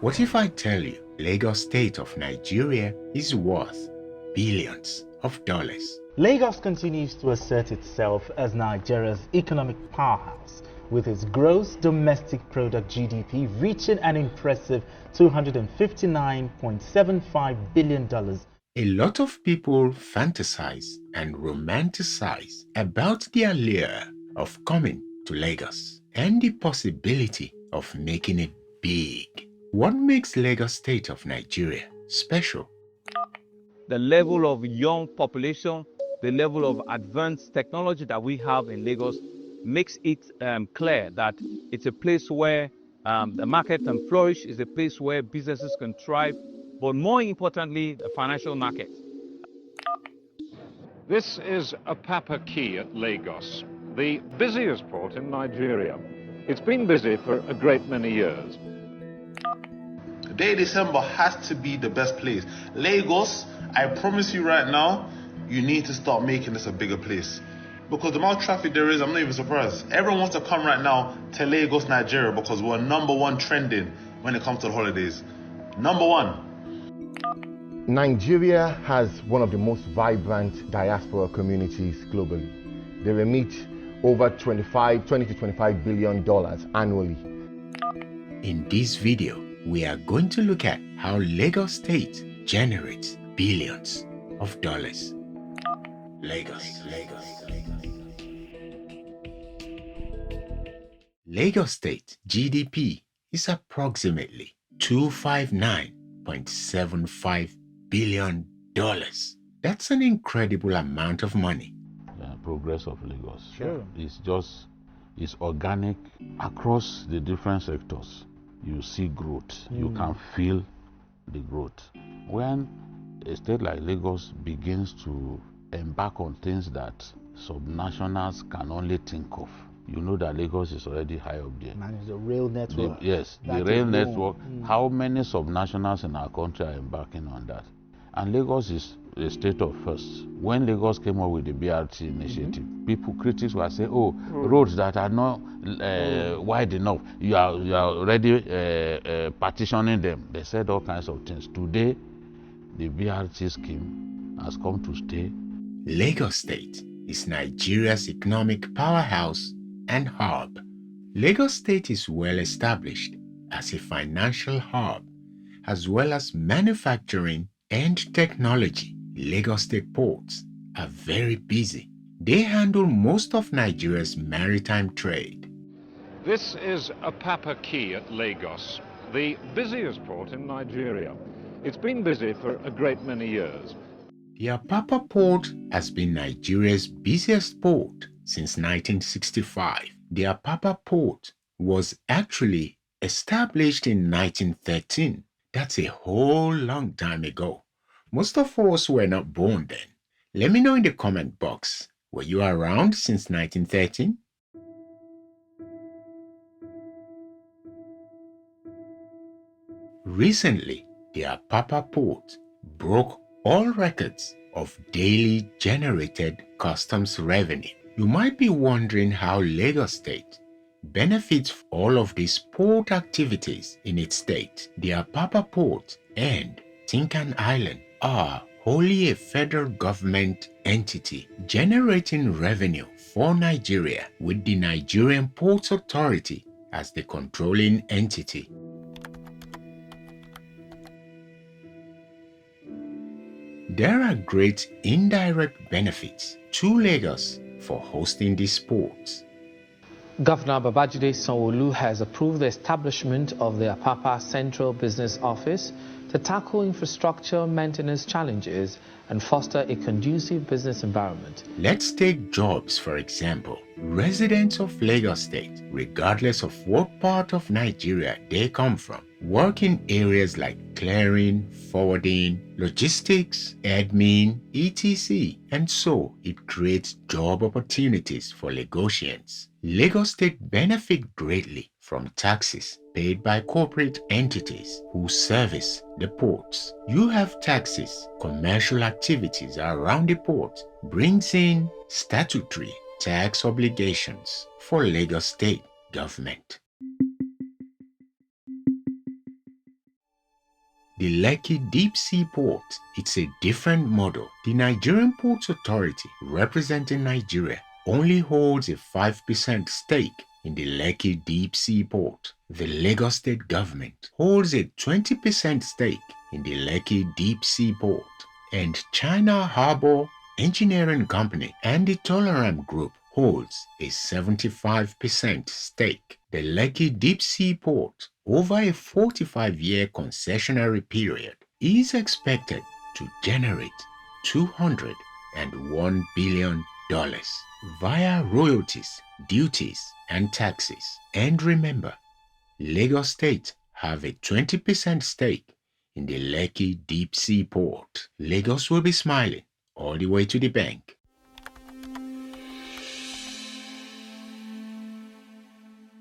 What if I tell you Lagos State of Nigeria is worth billions of dollars? Lagos continues to assert itself as Nigeria's economic powerhouse, with its gross domestic product GDP reaching an impressive $259.75 billion. A lot of people fantasize and romanticize about the allure of coming to Lagos and the possibility of making it big. What makes Lagos State of Nigeria special? The level of young population, the level of advanced technology that we have in Lagos makes it clear that it's a place where the market can flourish, it's a place where businesses can thrive, but more importantly, the financial market. This is Apapa Quay at Lagos, the busiest port in Nigeria. It's been busy for a great many years. Detty December has to be the best place. Lagos, I promise you right now, you need to start making this a bigger place. Because the amount of traffic there is, I'm not even surprised. Everyone wants to come right now to Lagos, Nigeria, because we're #1 trending when it comes to the holidays. #1. Nigeria has one of the most vibrant diaspora communities globally. They remit over $20 to $25 billion annually. In this video, we are going to look at how Lagos State generates billions of dollars. Lagos State GDP is approximately $259.75 billion. That's an incredible amount of money. The progress of Lagos. Sure. It's organic across the different sectors. You see growth. You can feel the growth. When a state like Lagos begins to embark on things that subnationals can only think of, you know that Lagos is already high up there. Man, it's a rail network. The rail network. How many subnationals in our country are embarking on that? And Lagos is a state of first. When Lagos came up with the BRT initiative, critics were saying, oh, roads that are not wide enough, you are already partitioning them. They said all kinds of things. Today, the BRT scheme has come to stay. Lagos State is Nigeria's economic powerhouse and hub. Lagos State is well established as a financial hub, as well as manufacturing and technology. Lagos State ports are very busy. They handle most of Nigeria's maritime trade. This is Apapa Quay at Lagos, the busiest port in Nigeria. It's been busy for a great many years. The Apapa port has been Nigeria's busiest port since 1965. The Apapa port was actually established in 1913. That's a whole long time ago. Most of us were not born then. Let me know in the comment box. Were you around since 1913? Recently, the Apapa port broke all records of daily generated customs revenue. You might be wondering how Lagos State benefits from all of these port activities in its state. The Apapa port and Tinkan Island are wholly a federal government entity generating revenue for Nigeria, with the Nigerian Ports Authority as the controlling entity. There are great indirect benefits to Lagos for hosting these ports. Governor Babajide Sanwo-Olu has approved the establishment of the Apapa Central Business Office to tackle infrastructure maintenance challenges and foster a conducive business environment. Let's take jobs for example. Residents of Lagos State, regardless of what part of Nigeria they come from, work in areas like clearing, forwarding, logistics, admin, etc. And so it creates job opportunities for Lagosians. Lagos State benefit greatly from taxes paid by corporate entities who service the ports. You have taxes, commercial activities around the port brings in statutory tax obligations for Lagos State government. the Lekki Deep Sea Port, it's a different model. The Nigerian Ports Authority, representing Nigeria, only holds a 5% stake in the Lekki Deep Sea Port. The Lagos State government holds a 20% stake in the Lekki Deep Sea Port, and China Harbour Engineering Company and the Toleram Group holds a 75% stake. The Lekki Deep Sea Port, over a 45-year concessionary period, is expected to generate $201 billion via royalties, duties, and taxes. And remember, Lagos State have a 20% stake in the Lekki Deep Sea Port. Lagos will be smiling all the way to the bank.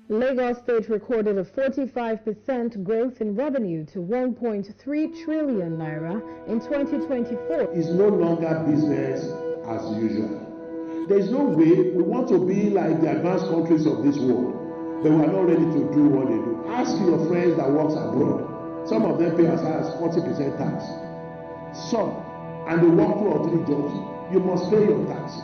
Lagos State recorded a 45% growth in revenue to 1.3 trillion naira in 2024. It's no longer business as usual. There is no way we want to be like the advanced countries of this world, but we are not ready to do what they do. Ask your friends that work abroad. Some of them pay as high as 40% tax. Some, and they work 2 or 3 jobs. You must pay your taxes.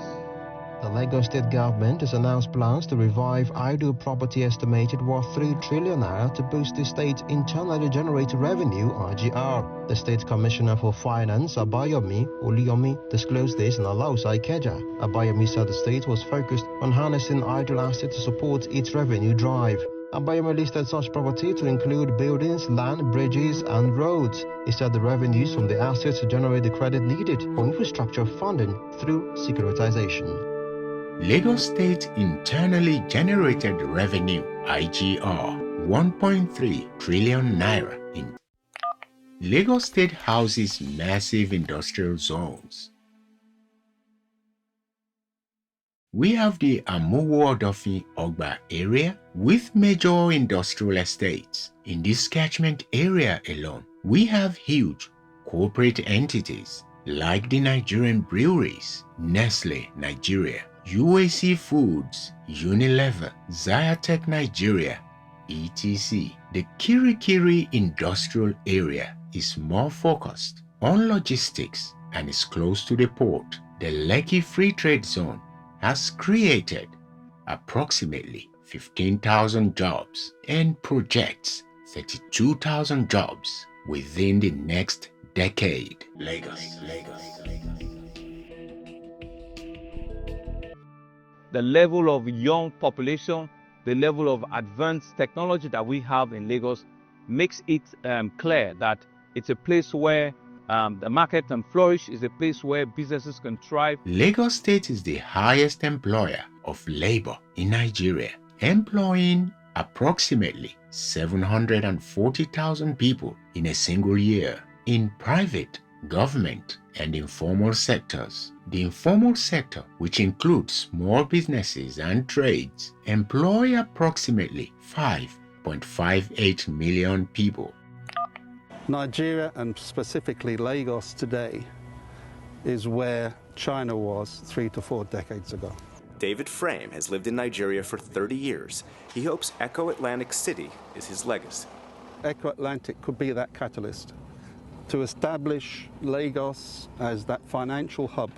The Lagos State government has announced plans to revive idle property estimated worth 3 trillion naira to boost the state's internally generated revenue, IGR. The State Commissioner for Finance, Abayomi Oluyomi, disclosed this in Alausa, Ikeja. Abayomi said the state was focused on harnessing idle assets to support its revenue drive. Abayomi listed such property to include buildings, land, bridges, and roads. He said the revenues from the assets generate the credit needed for infrastructure funding through securitization. Lagos State internally generated revenue, IGR, 1.3 trillion naira in. Lagos State houses massive industrial zones. We have the Amuwo-Odofin Ogba area with major industrial estates. In this catchment area alone, we have huge corporate entities like the Nigerian breweries, Nestle Nigeria, UAC Foods, Unilever, Zyatech Nigeria, etc. The Kirikiri industrial area is more focused on logistics and is close to the port. The Lekki Free Trade Zone has created approximately 15,000 jobs and projects 32,000 jobs within the next decade. Lagos. The level of young population, the level of advanced technology that we have in Lagos makes it clear that it's a place where the market can flourish, is a place where businesses can thrive. Lagos State is the highest employer of labor in Nigeria, employing approximately 740,000 people in a single year in private, government, and informal sectors. The informal sector, which includes small businesses and trades, employ approximately 5.58 million people. Nigeria, and specifically Lagos today, is where China was 3 to 4 decades ago. David Frame has lived in Nigeria for 30 years. He hopes Echo Atlantic City is his legacy. Echo Atlantic could be that catalyst to establish Lagos as that financial hub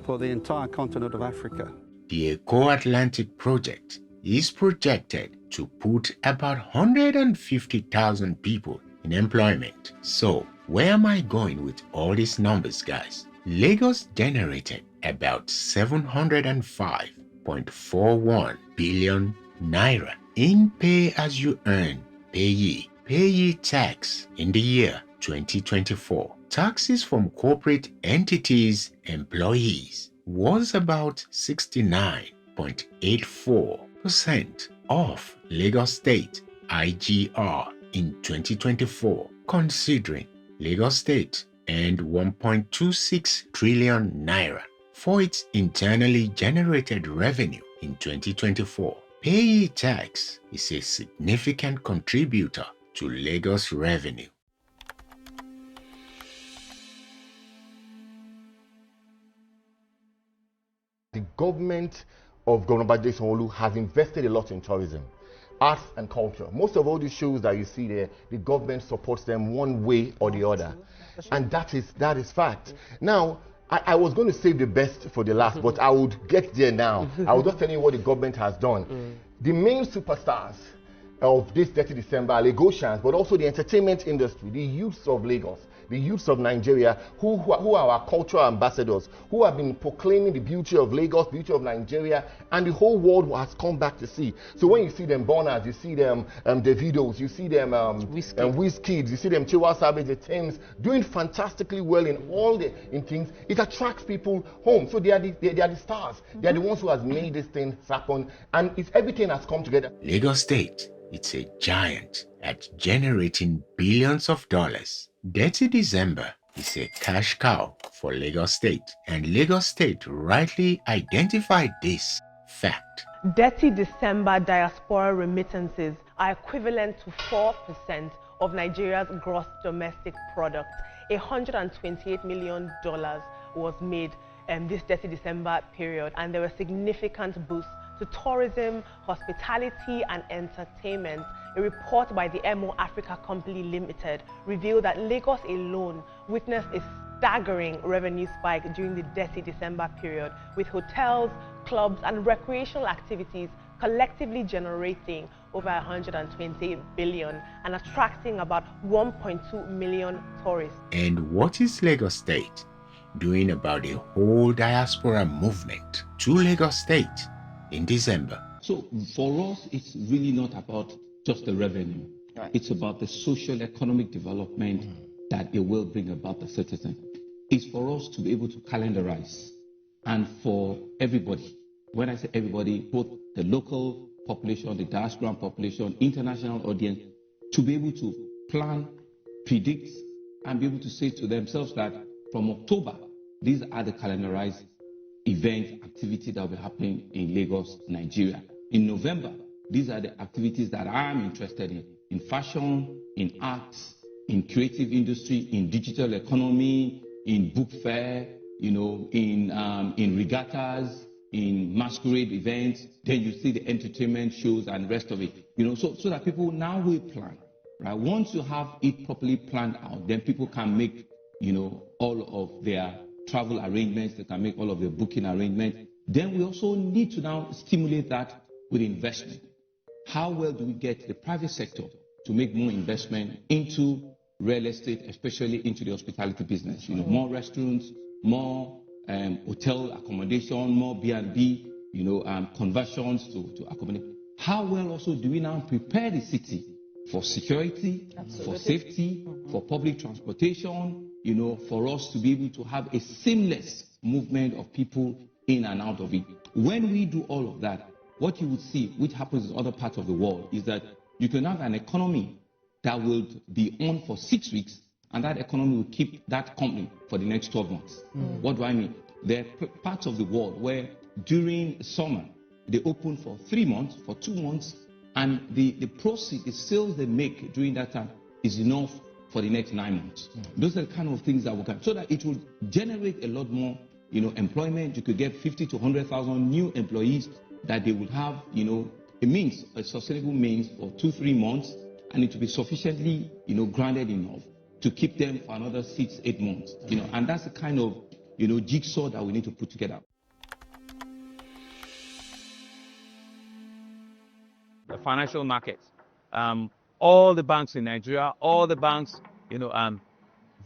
for the entire continent of Africa. The Echo Atlantic project is projected to put about 150,000 people in employment. So, where am I going with all these numbers, guys? Lagos generated about 705.41 billion naira in pay-as-you-earn, payee tax in the year 2024. Taxes from corporate entities' employees was about 69.84% of Lagos State IGR in 2024, considering Lagos State earned 1.26 trillion naira for its internally generated revenue in 2024. Payee tax is a significant contributor to Lagos revenue. The government of Governor Detty December has invested a lot in tourism. arts and culture. Most of all these shows that you see there, the government supports them one way or the other. And that is fact. Now, I was going to save the best for the last, but I would get there now. I will just tell you what the government has done. The main superstars of this Detty December are Lagosians, but also the entertainment industry, the youths of Lagos, the youths of Nigeria, who are our cultural ambassadors, who have been proclaiming the beauty of Lagos, beauty of Nigeria, and the whole world has come back to see. So when you see them Bonners, you see them Davidos, you see them Wizkids, you see them Tiwa Savage, the Thames, doing fantastically well in all the things, it attracts people home. So they are the stars. They are the ones who has made this thing happen, and everything has come together. Lagos State, it's a giant at generating billions of dollars. Detty December is a cash cow for Lagos State, and Lagos State rightly identified this fact. Detty December diaspora remittances are equivalent to 4% of Nigeria's gross domestic product. $128 million was made this Detty December period, and there were significant boosts to tourism, hospitality, and entertainment. A report by the MO Africa Company Limited revealed that Lagos alone witnessed a staggering revenue spike during the Detty December period, with hotels, clubs, and recreational activities collectively generating over 128 billion and attracting about 1.2 million tourists. And what is Lagos State doing about the whole diaspora movement to Lagos State in December? So for us, it's really not about just the revenue. Right. It's about the social economic development that it will bring about the citizen. It's for us to be able to calendarize, and for everybody, when I say everybody, both the local population, the diaspora population, international audience, to be able to plan, predict, and be able to say to themselves that from October, these are the calendarized event activity that will be happening in Lagos, Nigeria. In November, these are the activities that I'm interested in fashion, in arts, in creative industry, in digital economy, in book fair, in regattas, in masquerade events. Then you see the entertainment shows and rest of it. So that people now will plan. Right? Once you have it properly planned out, then people can make, all of their travel arrangements, they can make all of their booking arrangements. Then we also need to now stimulate that with investment. How well do we get the private sector to make more investment into real estate, especially into the hospitality business? More restaurants, more hotel accommodation, more B&B, conversions to accommodate. How well also do we now prepare the city for security, for safety, for public transportation, for us to be able to have a seamless movement of people in and out of it. When we do all of that, what you would see, which happens in other parts of the world, is that you can have an economy that will be on for 6 weeks, and that economy will keep that company for the next 12 months. What do I mean? There are parts of the world where during summer, they open for 3 months, for 2 months, and the proceeds, the sales they make during that time is enough for the next 9 months. Those are the kind of things that we can, so that it will generate a lot more, employment. You could get 50 to 100,000 new employees that they would have, a sustainable means for 2-3 months, and it will be sufficiently, grounded enough to keep them for another 6-8 months, and that's the kind of, jigsaw that we need to put together. The financial markets, all the banks in Nigeria, all the banks,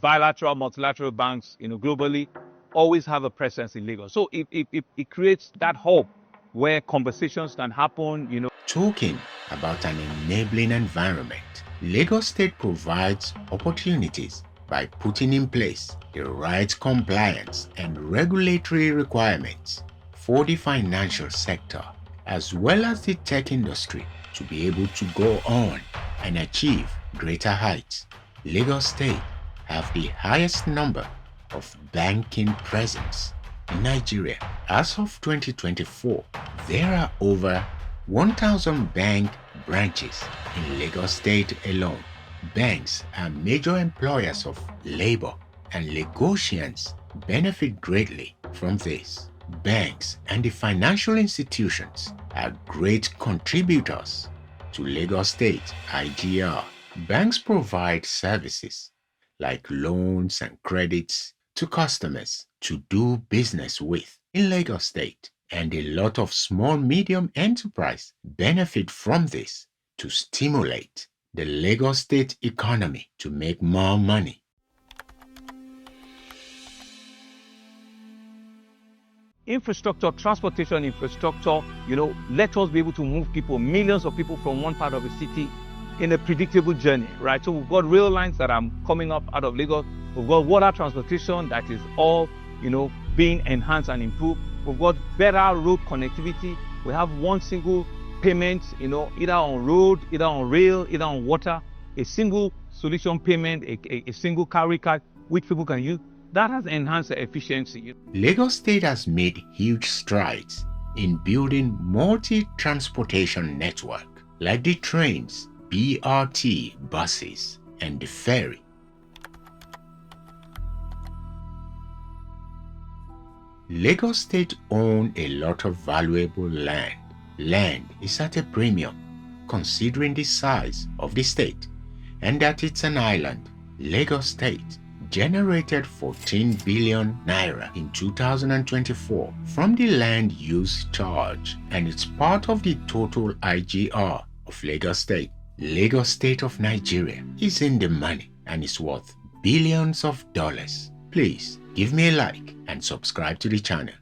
bilateral, multilateral banks, globally, always have a presence in Lagos. So it creates that hub where conversations can happen, Talking about an enabling environment, Lagos State provides opportunities by putting in place the right compliance and regulatory requirements for the financial sector, as well as the tech industry, to be able to go on and achieve greater heights. Lagos State have the highest number of banking presence in Nigeria. As of 2024, there are over 1,000 bank branches in Lagos State alone. Banks are major employers of labor, and Lagosians benefit greatly from this. Banks and the financial institutions are great contributors to Lagos State IGR. Banks provide services like loans and credits to customers to do business with in Lagos State, and a lot of small medium enterprise benefit from this to stimulate the Lagos State economy to make more money. Infrastructure, transportation infrastructure, let us be able to move people, millions of people from one part of the city in a predictable journey, right? So we've got rail lines that are coming up out of Lagos. We've got water transportation that is all, being enhanced and improved. We've got better road connectivity. We have one single payment, either on road, either on rail, either on water, a single solution payment, a single carry card, which people can use. That has enhanced the efficiency. Lagos State has made huge strides in building multi-transportation network like the trains, BRT buses, and the ferry. Lagos State owns a lot of valuable land. Land is at a premium considering the size of the state and that it's an island. Lagos State generated 14 billion naira in 2024 from the land use charge, and it's part of the total IGR of Lagos State. Lagos State of Nigeria is in the money and is worth billions of dollars. Please give me a like and subscribe to the channel.